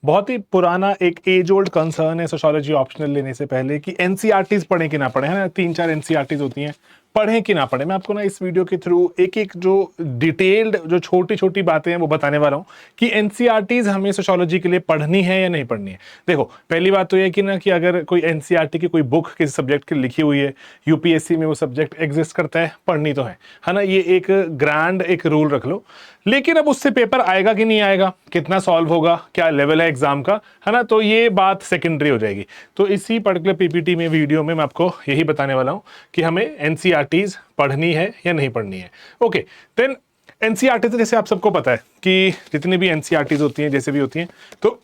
बहुत ही पुराना एक एज ओल्ड कंसर्न है सोशियोलॉजी ऑप्शनल लेने से पहले कि एनसीईआरटीज पढ़ें कि ना पढ़ें, है ना। 3-4 एनसीईआरटीज होती हैं, पढ़ें कि ना पढ़ें। मैं आपको ना इस वीडियो के थ्रू एक एक जो डिटेल्ड जो छोटी छोटी बातें हैं वो बताने वाला हूँ कि एनसीईआरटीज हमें सोशियोलॉजी के लिए पढ़नी है या नहीं पढ़नी है। देखो, पहली बात तो ये कि ना कि अगर कोई एनसीईआरटी की कोई बुक किसी सब्जेक्ट की लिखी हुई है, यूपीएससी में वो सब्जेक्ट एग्जिस्ट करता है, पढ़नी तो है ना। ये एक ग्रैंड एक रूल रख लो। लेकिन अब उससे पेपर आएगा कि नहीं आएगा, कितना सॉल्व होगा, क्या लेवल है एग्जाम का, है ना, तो ये बात सेकेंडरी हो जाएगी। तो इसी पर्टिकुलर पीपीटी में वीडियो में मैं आपको यही बताने वाला हूँ कि हमें एनसीईआरटीज पढ़नी है या नहीं पढ़नी है। ओके, देन एनसीईआरटीज जैसे आप सबको पता है कि जितनी भी एनसीईआरटीज होती हैं, जैसे भी होती हैं, तो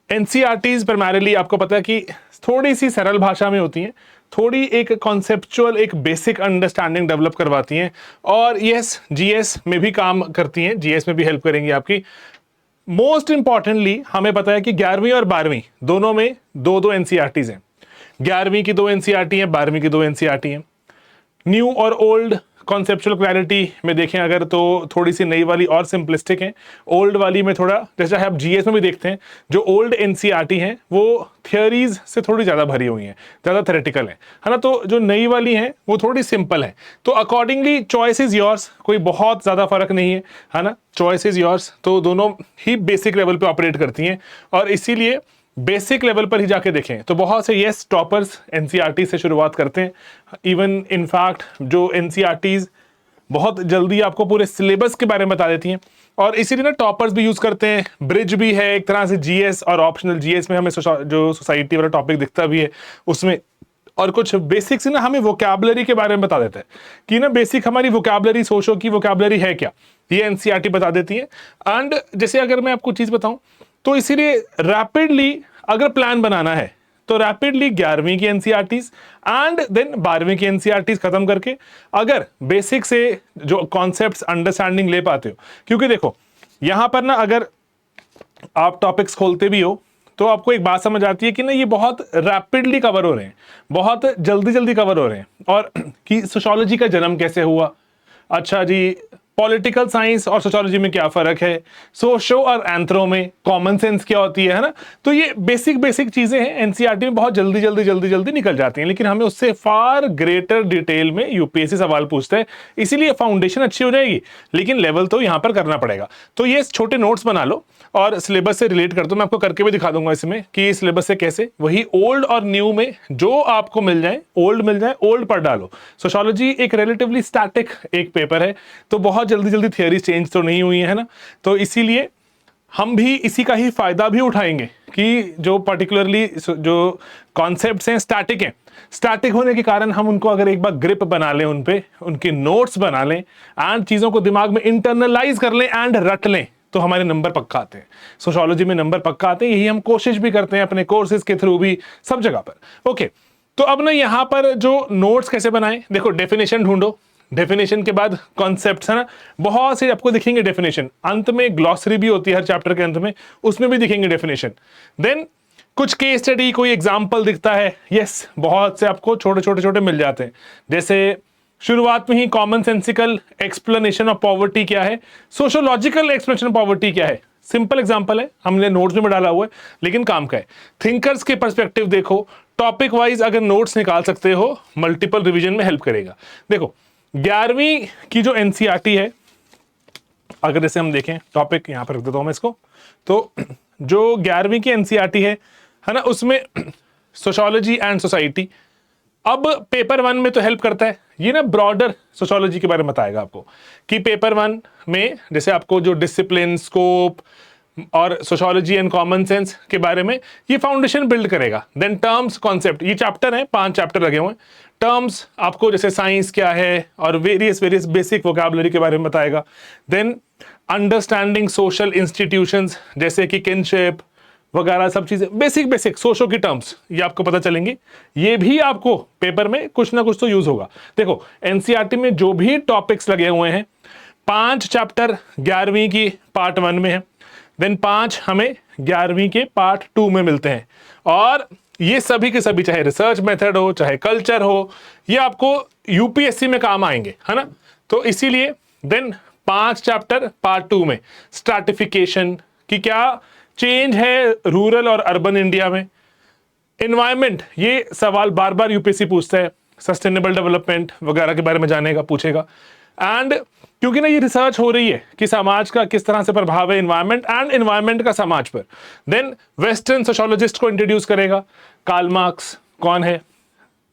एनसीईआरटीज प्राइमरीली आपको पता है कि थोड़ी सी सरल भाषा में होती हैं, थोड़ी एक कॉन्सेप्चुअल एक बेसिक अंडरस्टैंडिंग डेवलप करवाती हैं, और यस जीएस में भी काम करती हैं, जीएस में भी हेल्प करेंगी आपकी। मोस्ट इंपॉर्टेंटली हमें पता है कि 11वीं और 12वीं दोनों में दो दो एनसीईआरटीज हैं। 11वीं की 2 एनसीईआरटी हैं, 12वीं की 2 एनसीईआरटी हैं। न्यू और ओल्ड कॉन्सेप्चुअल क्लैरिटी में देखें अगर तो थोड़ी सी नई वाली और सिंपलिस्टिक है, ओल्ड वाली में थोड़ा, जैसा है आप जीएस में भी देखते हैं, जो ओल्ड एनसीईआरटी हैं वो थियोरीज से थोड़ी ज़्यादा भरी हुई हैं, ज़्यादा थेरेटिकल है ना। तो जो नई वाली हैं वो थोड़ी सिंपल है। तो अकॉर्डिंगली चॉइस इज योर्स, कोई बहुत ज़्यादा फर्क नहीं है ना, चॉइस इज योर्स। तो दोनों ही बेसिक लेवल पे ऑपरेट करती हैं, और इसीलिए बेसिक लेवल पर ही जाके देखें तो बहुत से यस टॉपर्स एनसीईआरटी से शुरुआत करते हैं। इवन इनफैक्ट जो एनसीईआरटीज बहुत जल्दी आपको पूरे सिलेबस के बारे में बता देती हैं, और इसीलिए ना टॉपर्स भी यूज करते हैं। ब्रिज भी है एक तरह से जीएस और ऑप्शनल। जीएस में हमें जो सोसाइटी वाला टॉपिक दिखता भी है उसमें, और कुछ बेसिक्स ना हमें वोकैबुलरी के बारे में बता देता है कि ना बेसिक हमारी वोकैबुलरी, सोशो की वोकैबुलरी है क्या, ये एनसीईआरटी बता देती है। एंड जैसे अगर मैं आपको चीज बताऊं तो इसीलिए रैपिडली अगर प्लान बनाना है तो रैपिडली 11वीं की एनसीईआरटीज एंड देन 12वीं की एनसीईआरटीज खत्म करके अगर बेसिक से जो कॉन्सेप्ट्स अंडरस्टैंडिंग ले पाते हो, क्योंकि देखो यहां पर ना अगर आप टॉपिक्स खोलते भी हो तो आपको एक बात समझ आती है कि ना ये बहुत रैपिडली कवर हो रहे हैं, बहुत जल्दी जल्दी कवर हो रहे हैं। और कि सोशियोलॉजी का जन्म कैसे हुआ, अच्छा जी पॉलिटिकल साइंस और सोशियोलॉजी में क्या फर्क है, सोशो और एंथ्रो में कॉमन सेंस क्या होती है ना। तो ये बेसिक बेसिक चीजें हैं, एनसीईआरटी में बहुत जल्दी जल्दी जल्दी जल्दी निकल जाती हैं, लेकिन हमें उससे फार ग्रेटर डिटेल में यूपीएससी सवाल पूछते हैं। इसीलिए फाउंडेशन अच्छी हो जाएगी, लेकिन लेवल तो यहां पर करना पड़ेगा। तो ये छोटे नोट्स बना लो और सिलेबस से रिलेट कर दो। मैं आपको करके भी दिखा दूंगा इसमें कि सिलेबस से कैसे वही ओल्ड और न्यू में जो आपको मिल जाए, ओल्ड मिल जाए ओल्ड पर डालो। सोशियोलॉजी एक रिलेटिवली स्टैटिक एक पेपर है, तो बहुत जल्दी जल्दी थियरी चेंज तो नहीं हुई है ना। तो इसीलिए हम भी इसी का ही फायदा भी उठाएंगे कि जो पर्टिकुलरली जो कॉन्सेप्ट्स हैं स्टैटिक हैं, स्टैटिक होने के कारण हम उनको अगर एक बार ग्रिप बना लें, उन पे उनके नोट्स बना लें एंड चीजों को दिमाग में इंटरनलाइज कर लें एंड रट लें, तो हमारे नंबर पक्का आते हैं। सोशियोलॉजी में नंबर पक्का आते हैं, यही हम कोशिश भी करते हैं अपने कोर्सेज के थ्रू भी, सब जगह पर। ओके, तो अब ना यहां पर जो नोट्स कैसे बनाएं, देखो डेफिनेशन ढूंढो, डेफिनेशन के बाद कॉन्सेप्ट्स है ना, बहुत से आपको दिखेंगे डेफिनेशन। अंत में ग्लॉसरी भी होती है हर चैप्टर के अंत में, उसमें भी दिखेंगे डेफिनेशन। देन कुछ केस स्टडी, कोई एग्जाम्पल दिखता है, यस बहुत से आपको छोटे छोटे छोटे मिल जाते हैं। जैसे शुरुआत में ही common sensical explanation of poverty क्या है, सोशियोलॉजिकल एक्सप्लेनेशन ऑफ पॉवर्टी क्या है। सिंपल एग्जांपल है, हमने नोट्स में डाला हुआ है, लेकिन काम का है। थिंकर्स के पर्सपेक्टिव देखो, टॉपिक वाइज अगर नोट्स निकाल सकते हो, मल्टीपल रिवीजन में हेल्प करेगा। देखो 11वीं की जो एनसीईआरटी है, अगर जैसे हम देखें, टॉपिक यहां पर रख देता हूं मैं इसको, तो जो 11वीं की एनसीईआरटी है ना, उसमें सोशियोलॉजी एंड सोसाइटी। अब पेपर 1 में तो हेल्प करता है, ये ना ब्रॉडर सोशियोलॉजी के बारे में बताएगा आपको कि पेपर 1 में जैसे आपको जो डिसिप्लिन, स्कोप और सोशियोलॉजी एंड कॉमन सेंस के बारे में ये फाउंडेशन बिल्ड करेगा। देन टर्म्स, कॉन्सेप्ट, ये चैप्टर है, 5 चैप्टर लगे हुए हैं। टर्म्स आपको जैसे साइंस क्या है और वेरियस बेसिक वोकैबुलरी के बारे में बताएगा। देन अंडरस्टैंडिंग सोशल इंस्टीट्यूशंस जैसे कि किनशिप वगैरह सब चीजें, बेसिक बेसिक सोशो की टर्म्स ये आपको पता चलेंगी। ये भी आपको पेपर में कुछ ना कुछ तो यूज होगा। देखो एनसीईआरटी में जो भी टॉपिक्स लगे हुए हैं, 5 चैप्टर 11वीं की पार्ट 1 में है, देन 5 हमें 11वीं के पार्ट 2 में मिलते हैं। और ये सभी के सभी, चाहे रिसर्च मेथड हो, चाहे कल्चर हो, ये आपको यूपीएससी में काम आएंगे, है ना। तो इसीलिए देन 5 चैप्टर पार्ट 2 में स्ट्रैटिफिकेशन कि क्या चेंज है रूरल और अर्बन इंडिया में। एनवायरमेंट, ये सवाल बार बार यूपीएससी पूछता है, सस्टेनेबल डेवलपमेंट वगैरह के बारे में जानेगा, पूछेगा। एंड क्योंकि ना ये रिसर्च हो रही है कि समाज का किस तरह से प्रभाव है एनवायरमेंट एंड एनवायरमेंट का समाज पर, देन वेस्टर्न सोशियोलॉजिस्ट को इंट्रोड्यूस करेगा। कार्ल मार्क्स कौन है,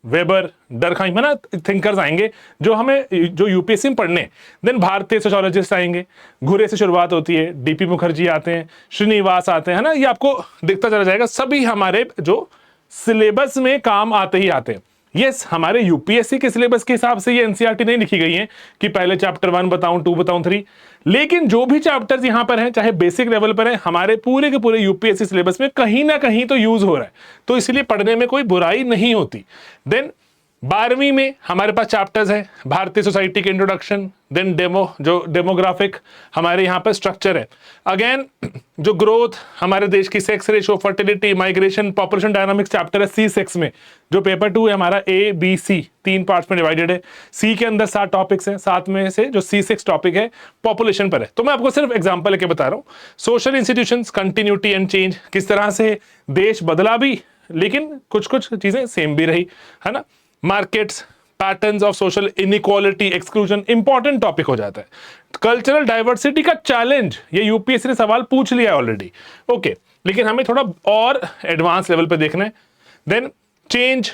वेबर, डरखाइम, है ना, थिंकर्स आएंगे जो हमें, जो यूपीएससी में पढ़ने। देन भारतीय सोशियोलॉजिस्ट आएंगे, घुरे से शुरुआत होती है, डीपी मुखर्जी आते हैं, श्रीनिवास आते हैं, है ना, ये आपको दिखता चला जाएगा। सभी हमारे जो सिलेबस में काम आते ही आते हैं। यस, हमारे यूपीएससी के सिलेबस के हिसाब से ये एनसीईआरटी नहीं लिखी गई है कि पहले चैप्टर 1 बताऊं, 2 बताऊं, 3, लेकिन जो भी चैप्टर्स यहां पर हैं, चाहे बेसिक लेवल पर है, हमारे पूरे के पूरे यूपीएससी सिलेबस में कहीं ना कहीं तो यूज हो रहा है, तो इसलिए पढ़ने में कोई बुराई नहीं होती। देन 12वीं में हमारे पास चैप्टर्स है भारतीय सोसाइटी के इंट्रोडक्शन, देन डेमोग्राफिक हमारे यहाँ पर स्ट्रक्चर है, अगेन जो ग्रोथ, हमारे देश की sex ratio, fertility, migration, population dynamics chapter है C6 में, जो पेपर 2 है हमारा ABC 3 पार्ट्स में डिवाइडेड है। C के अंदर 7 टॉपिक्स हैं, 7 में से जो C6 टॉपिक है पॉपुलेशन पर है। तो मैं आपको सिर्फ एग्जांपल लेके बता रहा हूँ। Social institutions, continuity and change, किस तरह से देश बदला भी लेकिन कुछ कुछ चीजें सेम भी रही, है ना। Markets, patterns of social inequality, exclusion, important topic हो जाता है। कल्चरल डाइवर्सिटी का चैलेंज, ये यूपीएससी ने सवाल पूछ लिया है ऑलरेडी, ओके, लेकिन हमें थोड़ा और एडवांस लेवल पे देखना है। देन चेंज,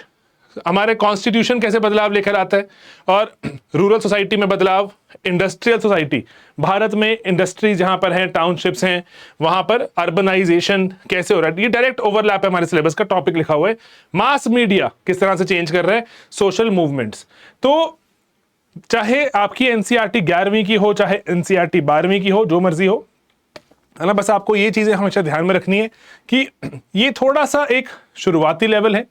हमारे कॉन्स्टिट्यूशन कैसे बदलाव लेकर आता है, और रूरल सोसाइटी में बदलाव, इंडस्ट्रियल सोसाइटी, भारत में इंडस्ट्री जहां पर है, टाउनशिप्स हैं, वहां पर अर्बनाइजेशन कैसे हो रहा है, ये डायरेक्ट ओवरलैप है हमारे सिलेबस का, टॉपिक लिखा हुआ है। मास मीडिया किस तरह से चेंज कर रहा है, सोशल मूवमेंट्स। तो चाहे आपकी एनसीईआरटी 11वीं की हो, चाहे एनसीईआरटी 12वीं की हो, जो मर्जी हो, है ना, बस आपको ये चीजें हमेशा ध्यान में रखनी है कि ये थोड़ा सा एक शुरुआती लेवल है,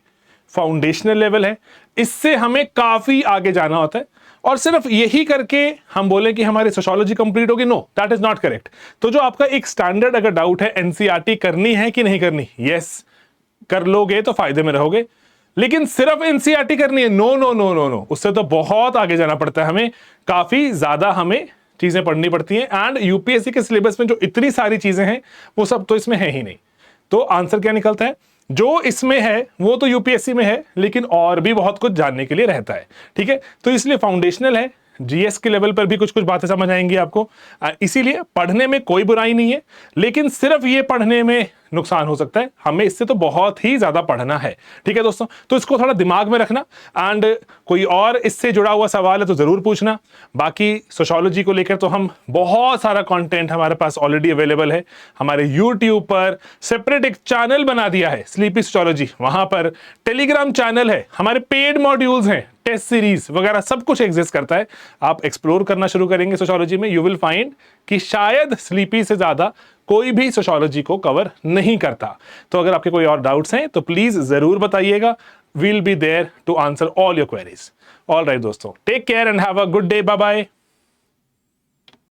फाउंडेशनल लेवल है, इससे हमें काफी आगे जाना होता है। और सिर्फ यही करके हम बोले कि हमारी सोशियोलॉजी कंप्लीट होगी, no, that is not correct. तो जो आपका एक स्टैंडर्ड अगर डाउट है एनसीईआरटी करनी है कि नहीं करनी, यस, कर लोगे तो फायदे में रहोगे, लेकिन सिर्फ एनसीईआरटी करनी है, no no no no no, उससे तो बहुत आगे जाना पड़ता है, हमें काफी ज्यादा हमें चीजें पढ़नी पड़ती हैं। एंड यूपीएससी के सिलेबस में जो इतनी सारी चीजें हैं वो सब तो इसमें है ही नहीं। तो आंसर क्या निकलता है, जो इसमें है वो तो यूपीएससी में है, लेकिन और भी बहुत कुछ जानने के लिए रहता है, ठीक है। तो इसलिए फाउंडेशनल है, जीएस के लेवल पर भी कुछ कुछ बातें समझ आएंगी आपको, इसीलिए पढ़ने में कोई बुराई नहीं है, लेकिन सिर्फ ये पढ़ने में नुकसान हो सकता है, हमें इससे तो बहुत ही ज्यादा पढ़ना है, ठीक है दोस्तों। तो इसको थोड़ा दिमाग में रखना, एंड कोई और इससे जुड़ा हुआ सवाल है तो जरूर पूछना। बाकी सोशियोलॉजी को लेकर तो हम बहुत सारा कंटेंट हमारे पास ऑलरेडी अवेलेबल है, हमारे यूट्यूब पर सेपरेट एक चैनल बना दिया है स्लीपी सोशियोलॉजी, वहां पर टेलीग्राम चैनल है, हमारे पेड मॉड्यूल्स हैं, टेस्ट सीरीज वगैरह सब कुछ एग्जिस्ट करता है। आप एक्सप्लोर करना शुरू करेंगे सोशियोलॉजी में, यू विल फाइंड कि शायद स्लीपी से ज्यादा कोई भी सोशियोलॉजी को कवर नहीं करता। तो अगर आपके कोई और डाउट्स हैं तो प्लीज जरूर बताइएगा, will be there to answer all your queries. All right दोस्तों, take care and have a good day, bye bye.